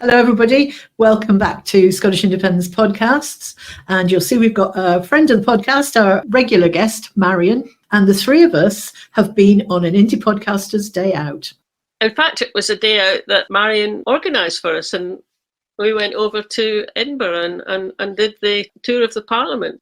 Hello, everybody. Welcome back to Scottish Independence Podcasts. And you'll see we've got a friend of the podcast, our regular guest, Marion. And the three of us have been on an Indypodcasters day out. In fact, it was a day out that Marion organised for us, and we went over to Edinburgh and did the tour of the Parliament.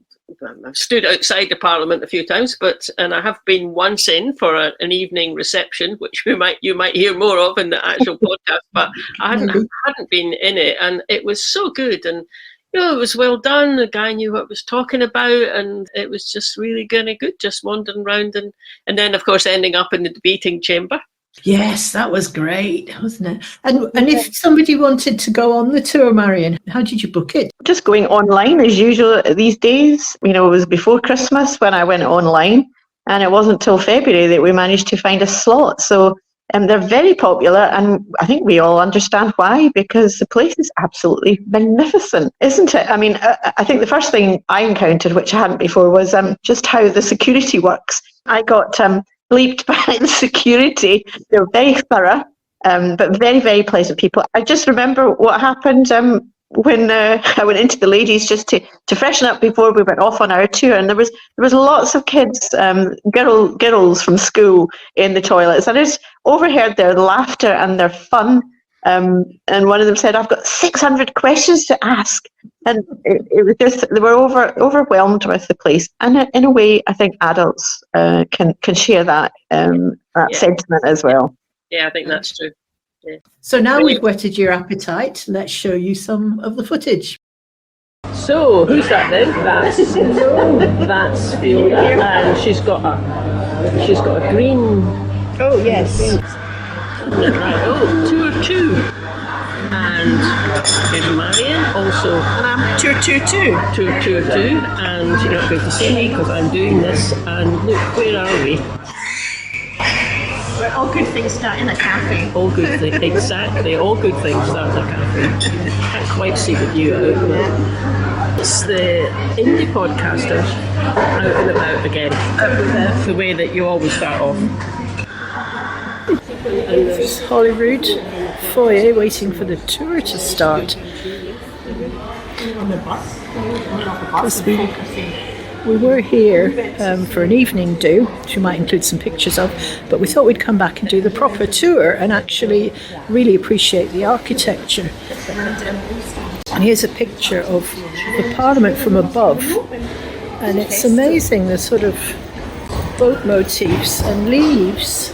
I've stood outside the Parliament a few times, and I have been once in for an evening reception, which you might hear more of in the actual podcast. But I hadn't been in it, and it was so good, and it was well done. The guy knew what he was talking about, and it was just really kind of good, just wandering around, and then of course ending up in the debating chamber. Yes, that was great, wasn't it? And if somebody wanted to go on the tour, Marion, how did you book it? Just going online as usual these days. It was before Christmas when I went online, and it wasn't till February that we managed to find a slot. So they're very popular, and I think we all understand why, because the place is absolutely magnificent, isn't it? I mean, I think the first thing I encountered, which I hadn't before, was just how the security works. I got bleeped by the security. They're very thorough, but very, very pleasant people. I just remember what happened when I went into the ladies just to freshen up before we went off on our tour, and there was lots of kids, girls from school in the toilets. And I just overheard their laughter and their fun. And one of them said, "I've got 600 questions to ask," and it was just, they were overwhelmed with the place. And in a way, I think adults can share that sentiment as well. Yeah, I think that's true. Yeah. So now we've whetted your appetite, let's show you some of the footage. So who's that then? That's Fiona, and she's got a green. Oh yes. Right, tour 2. And here's Marion also. And I'm tour 2 too. Tour 2, and you're not going to see me because I'm doing this. And look, where are we? Where all good things start in a cafe. All good things, exactly. All good things start in a cafe. Can't quite see the view out there. It's the Indypodcasters out and about again. The way that you always start off. And there's Holyrood foyer waiting for the tour to start. We were here for an evening do, which we might include some pictures of, but we thought we'd come back and do the proper tour and actually really appreciate the architecture. And here's a picture of the Parliament from above, and it's amazing, the sort of boat motifs and leaves.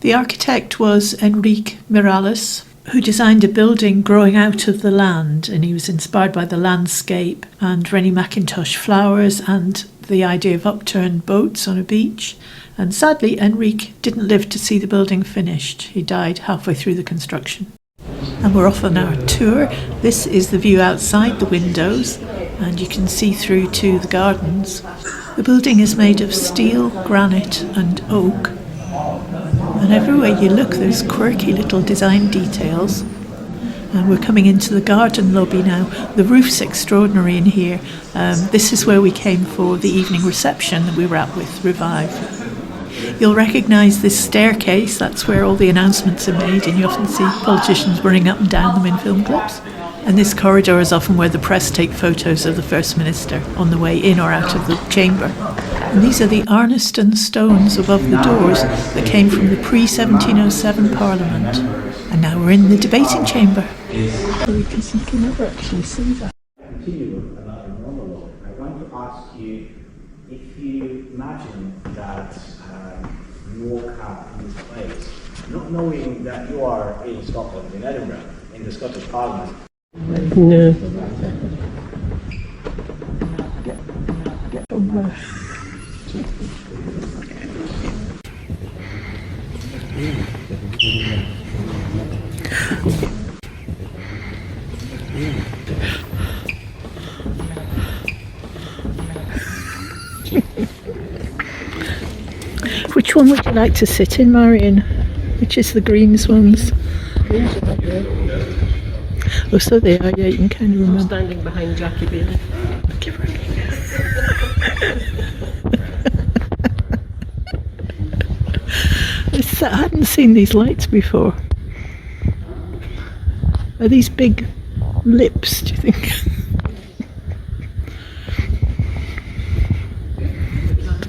The architect was Enric Miralles, who designed a building growing out of the land, and he was inspired by the landscape and Rennie Mackintosh flowers and the idea of upturned boats on a beach. And sadly, Enric didn't live to see the building finished. He died halfway through the construction. And we're off on our tour. This is the view outside the windows, and you can see through to the gardens. The building is made of steel, granite and oak. And everywhere you look, there's quirky little design details. And we're coming into the garden lobby now. The roof's extraordinary in here. This is where we came for the evening reception that we were at with Revive. You'll recognise this staircase. That's where all the announcements are made, and you often see politicians running up and down them in film clips. And this corridor is often where the press take photos of the First Minister on the way in or out of the chamber. And these are the Arniston stones above the doors that came from the pre-1707 Parliament. And now we're in the debating chamber. We can never actually see that. Continue another monologue. I want to ask you if you imagine that you woke up in this place, not knowing that you are in Scotland, in Edinburgh, in the Scottish Parliament. No. Which one would you like to sit in, Marion? Which is the Greens ones? Oh, so they are, yeah, you can kind of remember. Standing behind Jackie Bailey. I hadn't seen these lights before. Are these big lips, do you think?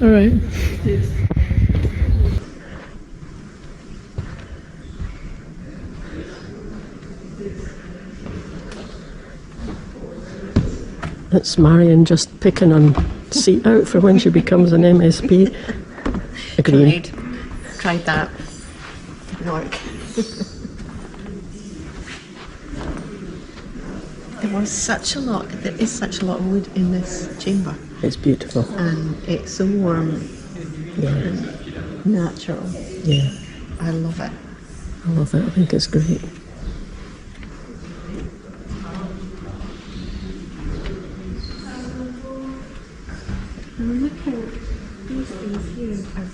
All right. That's Marion just picking a seat out for when she becomes an MSP. Agreed. Tried that. Didn't work. There is such a lot of wood in this chamber, It's beautiful. and it's so warm Yeah, and natural. yeah. I love it. I love it. I think it's great. Look how these things here are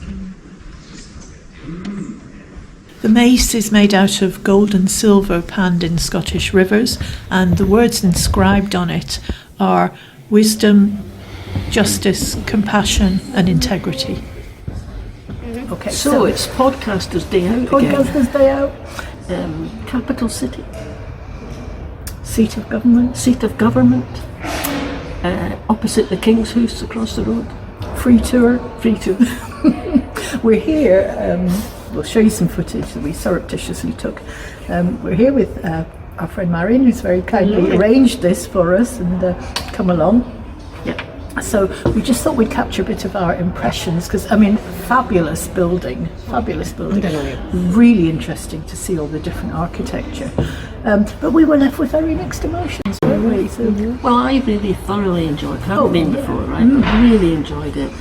The mace is made out of gold and silver panned in Scottish rivers, and the words inscribed on it are wisdom, justice, compassion and integrity. Okay, So it's Podcasters Day out Podcasters Day out. again. Capital city, Seat of government. seat of government, opposite the King's House across the road. Free tour. Free to. We're here, we'll show you some footage that we surreptitiously took. We're here with our friend Marion, who's very kindly arranged this for us and come along. Yeah. So we just thought we'd capture a bit of our impressions, because I mean, fabulous building, really interesting to see all the different architecture. But we were left with very mixed emotions, weren't we? So, Well, I really thoroughly enjoyed it. I haven't been before, right? But I really enjoyed it.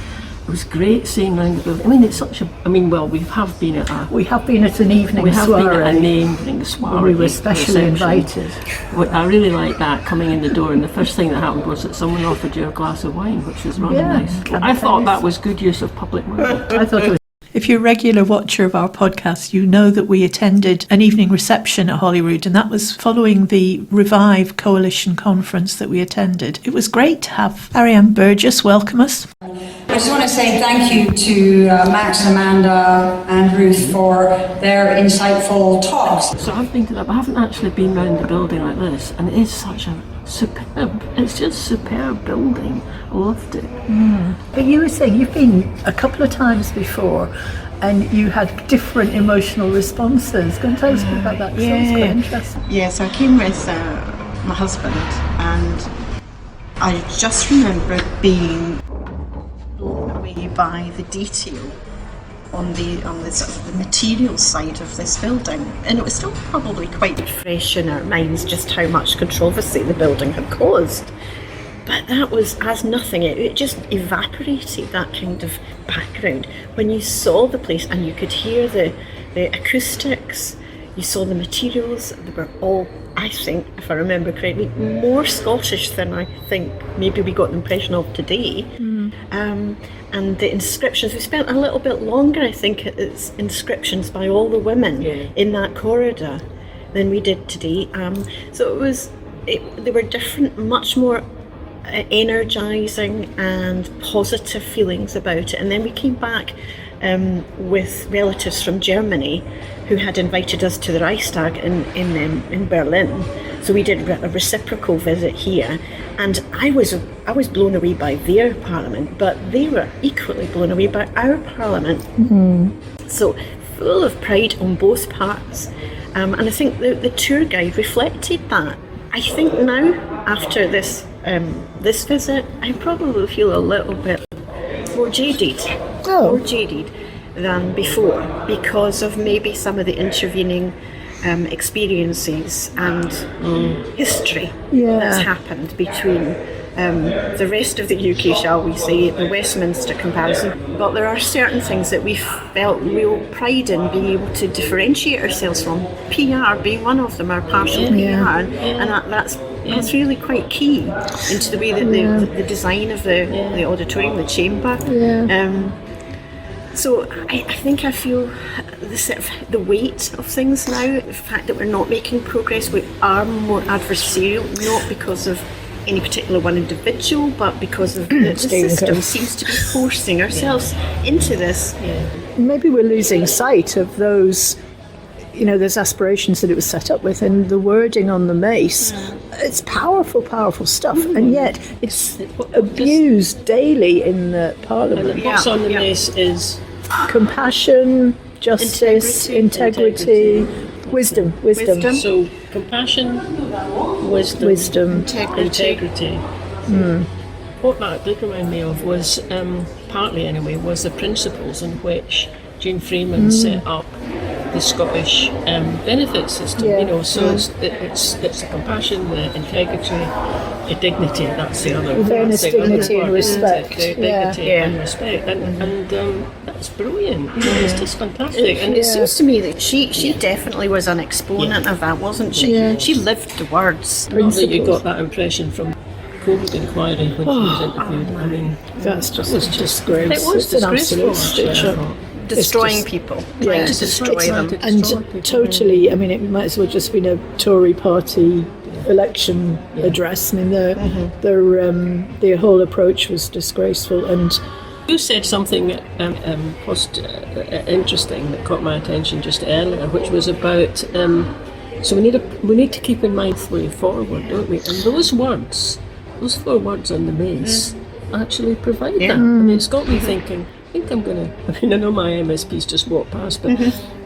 It was great seeing around the building. I mean, it's such a. I mean, well, we have been at a. we have been at an evening We have been soiree. at an evening soiree. We were specially reception. invited. I really liked that, coming in the door, and the first thing that happened was that someone offered you a glass of wine, which was rather Yeah, nice. can I I thought tell that you? was good use of public money. I thought it was. If you're a regular watcher of our podcast, you know that we attended an evening reception at Holyrood, and that was following the Revive Coalition conference that we attended. It was great to have Ariane Burgess welcome us. I just want to say thank you to Max, Amanda and Ruth for their insightful talks. So I've been to that, but I haven't actually been round the building like this, and it is such a superb. It's just superb building. I loved it. But you were saying you've been a couple of times before, and you had different emotional responses. Go and tell us a bit about that, 'cause that was quite interesting. Yeah, so I came with my husband, and I just remember being blown away by the detail on the sort of the material side of this building, and it was still probably quite fresh in our minds just how much controversy the building had caused. But that was as nothing. It just evaporated, that kind of background. When you saw the place and you could hear the acoustics, you saw the materials, they were all, I think, if I remember correctly, more Scottish than I think maybe we got the impression of today. And the inscriptions, we spent a little bit longer, I think, at its inscriptions by all the women in that corridor than we did today. So they were different, much more energising and positive feelings about it. And then we came back with relatives from Germany who had invited us to the Reichstag in Berlin. So we did a reciprocal visit here, and I was blown away by their parliament, but they were equally blown away by our parliament. So full of pride on both parts, and I think the tour guide reflected that. I think now, after this visit, I probably feel a little bit more jaded than before, because of maybe some of the intervening experiences and history that's happened between the rest of the UK, shall we say, the Westminster comparison. But there are certain things that we felt real pride in being able to differentiate ourselves from, PR being one of them, our partial PR, and that's really quite key into the way that the design of the auditorium, the chamber. So I think I feel the weight of things now, the fact that we're not making progress, we are more adversarial, not because of any particular one individual, but because of the system seems to be forcing ourselves into this. Maybe we're losing sight of those there's aspirations that it was set up with, and the wording on the mace, it's powerful, powerful stuff, and yet it's abused daily in the Parliament. And what's on the mace is compassion, justice, integrity, wisdom. So compassion, wisdom, integrity. What that did remind me of was, partly anyway, was the principles in which Jane Freeman set up the Scottish benefit system. So it's the compassion, the integrity, the dignity. That's the other. Fairness, dignity, and respect. Dignity and respect, and that's brilliant. It's just fantastic. And it seems to me that she definitely was an exponent of that, wasn't she? Yeah. She lived the words. Not that you got that impression from COVID inquiry when she was interviewed. I mean, That's just disgrace. it was It's an disgraceful. absolute stitch-up. Destroying people, trying to destroy them. And totally, I mean, it might as well just been a Tory party election address. I mean, their whole approach was disgraceful. And You said something interesting that caught my attention just earlier, which was about. So we need to keep in mind the way forward, don't we? And those 4 words on the mace, actually provide that. I mean, it's got me thinking. I think I'm gonna. I mean, I know my MSP's just walked past, but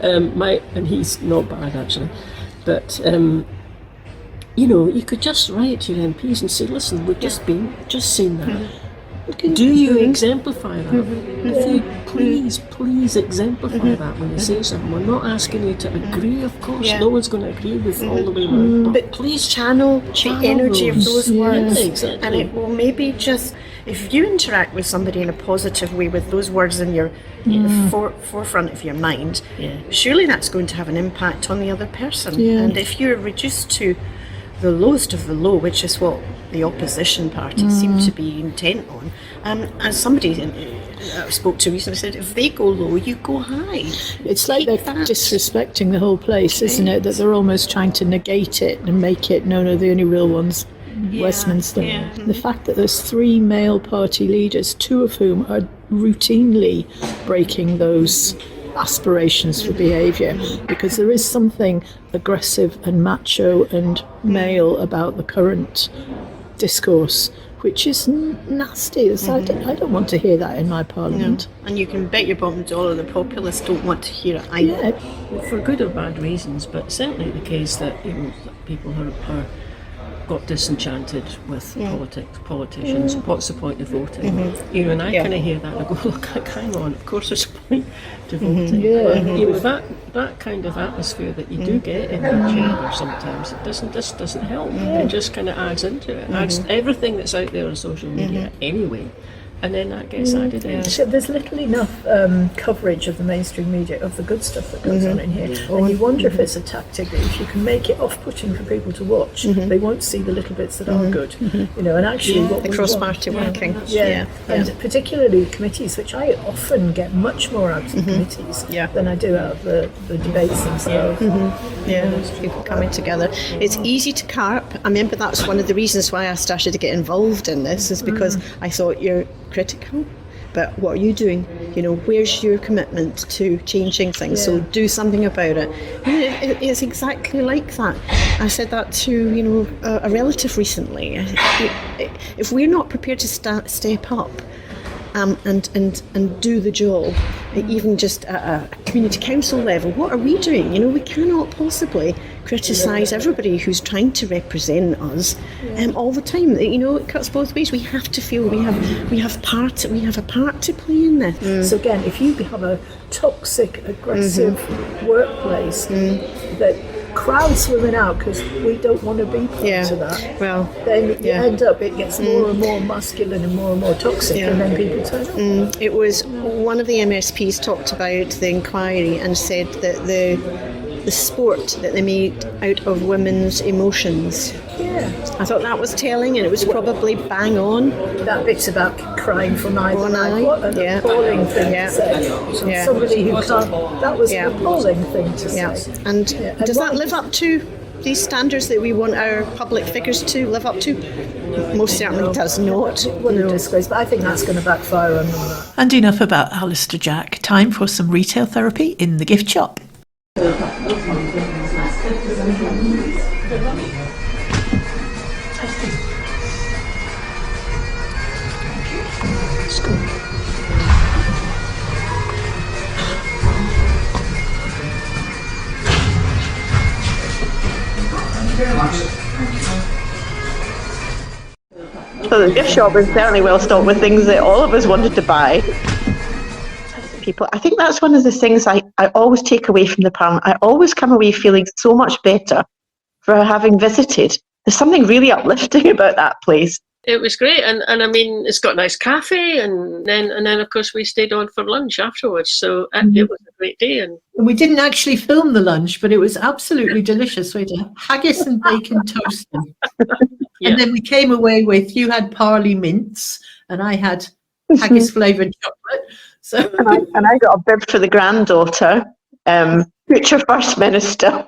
and he's not bad actually, but you could just write to your MPs and say, listen, we've just seen that. Do you exemplify that? If you please exemplify that when you say something. We're not asking you to agree, of course. No one's going to agree with all the way around. But please channel the energy of those words, exactly. and it will maybe just, if you interact with somebody in a positive way with those words in your forefront of your mind, surely that's going to have an impact on the other person. And if you're reduced to the lowest of the low, which is what the opposition parties seem to be intent on, as somebody I spoke to recently said, if they go low, you go high. it's like they're disrespecting the whole place, isn't it? That they're almost trying to negate it and make it, no, the only real ones, Westminster. The fact that there's 3 male party leaders, 2 of whom are routinely breaking those aspirations for behaviour, because there is something aggressive and macho and male about the current discourse, which is nasty. I don't want to hear that in my Parliament. And you can bet your bottom dollar the populists don't want to hear it either. For good or bad reasons, but certainly the case that people are got disenchanted with politicians. What's the point of voting? And I kind of hear that and I go, look, hang on, of course there's a point to voting. But that kind of atmosphere that you do get in the chamber sometimes, it doesn't help. It just kind of adds into it. Adds everything that's out there on social media anyway. And then that gets added in. So there's little enough coverage of the mainstream media of the good stuff that goes on in here, and you wonder if it's a tactic that if you can make it off-putting for people to watch, they won't see the little bits that are good. And actually, what The we cross-party working. and particularly committees, which I often get much more out of the committees than I do out of the debates themselves. People coming together. It's easy to carp. I remember that's one of the reasons why I started to get involved in this, is because I thought you're critical, but what are you doing? Where's your commitment to changing things? So do something about it. It's exactly like that. I said that to a relative recently. If we're not prepared to step up and do the job, even just at a community council level, what are we doing? We cannot possibly criticise everybody who's trying to represent us all the time. It cuts both ways. We have to feel we have a part to play in this. So again, if you have a toxic, aggressive workplace that crowds women out because we don't want to be part of that, then you end up, it gets more and more masculine and more toxic, and then people turn up. It was one of the MSPs talked about the inquiry and said that the sport that they made out of women's emotions. I thought that was telling, and it was probably bang on. That bit's about crying from eye to eye. What an Yeah. appalling thing to say. Yeah. Somebody who can't, that was an appalling thing to say. And does that live up to these standards that we want our public figures to live up to? Most certainly does not. What a disgrace, but I think that's going to backfire on them. And enough about Alistair Jack. Time for some retail therapy in the gift shop. Let's go. So the gift shop is certainly well stocked with things that all of us wanted to buy. People, I think that's one of the things I always take away from the Parliament. I always come away feeling so much better for having visited. There's something really uplifting about that place. It was great, and I mean, it's got a nice cafe, and then of course we stayed on for lunch afterwards. So it was a great day. And We didn't actually film the lunch, but it was absolutely delicious. We had haggis and bacon toasting. Yeah. And then we came away with, you had parley mince and I had haggis flavoured chocolate. So And I got a bib for the granddaughter, future First Minister.